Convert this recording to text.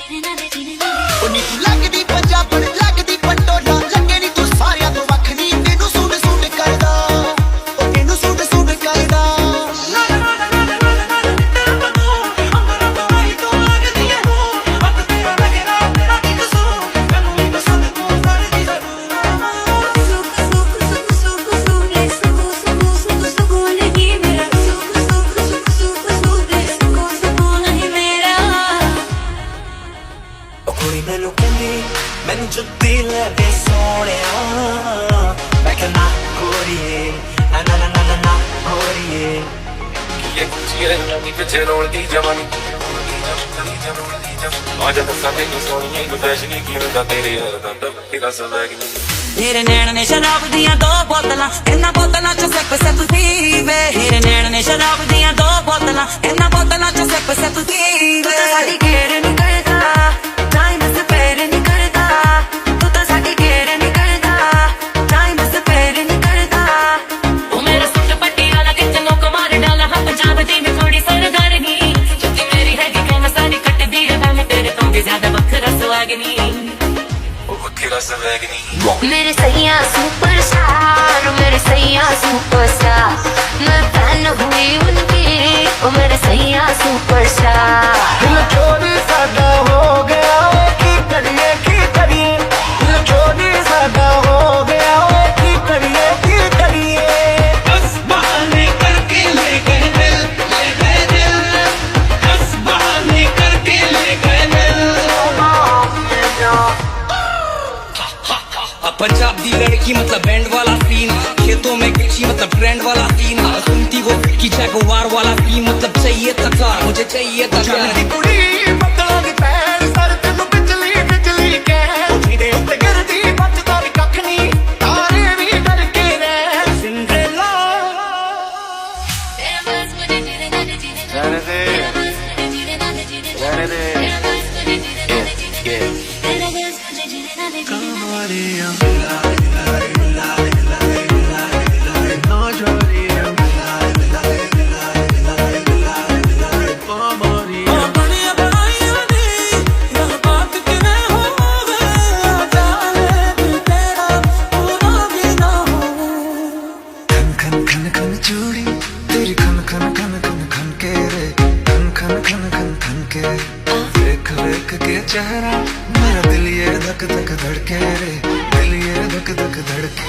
ਉਹ ਨੀ ਤੂੰ ਲੱਗਦੀ ਪੰਜਾਬਣ ਲੱਗਦੀ ਪਟੋਲਾ ਲੱਗੇ ਨੀ ਤੂੰ ਸਾਰਿਆਂ ਤੋਂ ਵੱਖ ਨੀ ਤੈਨੂੰ ਸੂਟ ਸੂਟ ਕਰਦਾ ਉਹ ਤੈਨੂੰ ਸੂਟ ਸੂਟ ਕਰਦਾ ਮੈਨੂੰ ਕਹਿੰਦੀ ਮੈਨੂੰ ਜੁੱਤੀ ਲੈ ਦੇ ਸੋਹਣਿਆ ਮੈਂ ਕਹਿੰਦਾ ਕੋਰੀਏ ਨਾ ਨਾ ਨਾ ਨਾ ਨਾ ਕੋਰੀਏ ਇਹ ਚੀਰੇ ਨਹੀਂ ਪਿੱਛੇ ਰੋਲਦੀ ਜਵਾਨੀ ਆਜਾ ਤਾਂ ਸਾਡੇ ਨੂੰ ਸੋਹਣੀਆਂ ਹੀ ਫੈਸ਼ਨੀ ਕੀ ਹੁੰਦਾ ਤੇਰੇ ਯਾਰ ਦਾ ਤੇਰਾ ਸਵੈਗ ਨਹੀਂ ਮੇਰੇ ਨੈਣ ਨੇ ਸ਼ਰਾਬ ਦੀਆਂ ਦੋ ਬੋਤਲਾਂ ਇਹਨਾਂ ਬੋਤਲਾਂ ਚ ਸਿਪ ਪੀਵੇ ਮੇਰੇ ਨੈਣ ਨੇ ਸ਼ਰਾਬ ਦੀਆਂ ਦੋ ਬੋਤਲਾਂ ਇਹਨਾਂ ਬੋਤਲਾਂ ਚ ਸਿਪ ਪੀਵੇ ਸਾਡੀ ਕੇਰ ਨਹੀਂ ਕਰਦਾ ਟਾਈਮ ਸਪੇਰ ਨਹੀਂ ਕਰਦਾ ਤੂੰ ਤਾਂ ਸਾਡੀ ਕੇਰ ਨਹੀਂ ਕਰਦਾ ਟਾਈਮ ਸਪੇਰ ਨਹੀਂ ਕਰਦਾ ਉਹ ਮੇਰਾ ਸੁੱਟ ਪੱਟੀ ਵਾਲਾ ਕਿਤੇ ਲੋਕ ਮਾਰ ਡਾਲਾ ਹਾਂ ਪੰਜਾਬ ਦੀ ਮੈਂ ਥੋੜੀ ਸਰਦਾਰਨੀ ਜੁੱਤੀ ਮੇਰੀ ਹੈਗੀ ਕਿ ਮੈਂ ਸਾਰੀ ਕੱਟਦੀ ਹੈ ਮੈਂ ਤੇਰੇ ਤੋਂ ਵੀ ਜ਼ਿਆਦਾ ਵੱਖਰਾ ਸਵਾਗ ਨਹੀਂ ਤੇਰਾ ਸਵੈਗ ਨਹੀਂ मेरे सैया सुपरस्टार मेरे सैया सुपरस्टार मैं फैन हुई उनकी ओ मेरे सैया सुपरस्टार ਦਿਲ ਚੋਰੀ ਸਾਡਾ ਹੋ ਗਿਆ ਓਏ ਕੀ ਕਰੀਏ ਦਿਲ ਚੋਰੀ ਸਾਡਾ ਹੋ ਗਿਆ ਓਏ ਕੀ ਕਰੀਏ बस बहाने करके ले गए दिल बस बहाने करके ले गए दिल पंजाब दी लड़की मतलब बैंड वाला सीन खेतों में कृषि मतलब ट्रेंड वाला सीन सुनती वो की जैगवार वाला सीन मतलब चाहिए था कार मुझे चाहिए था कार ਕੁੜੀ ਬੱਦਲਾਂ ਦੀ ਪੈਰ ਸਰ ਤੈਨੂੰ ਬਿਜਲੀ ਕਹਿ ਜਿਹਦੇ ਉੱਤੇ ਗਿਰਦੀ ਬਚਦਾ ਵੀ ਕੱਖ ਨਹੀਂ ਤਾਰੇ ਵੀ ਡਰ ਕੇ ਰਹਿ ਸਿੰਡਰੇਲਾ ਰਹਿਣੇ ਦੇ चूड़ी तेरी खन खन खन खन खन के रे खन खन खन खन खन के देख देख के चेहरा मेरा दिल ये धक धक धड़के रे दिल ये धक धक धड़के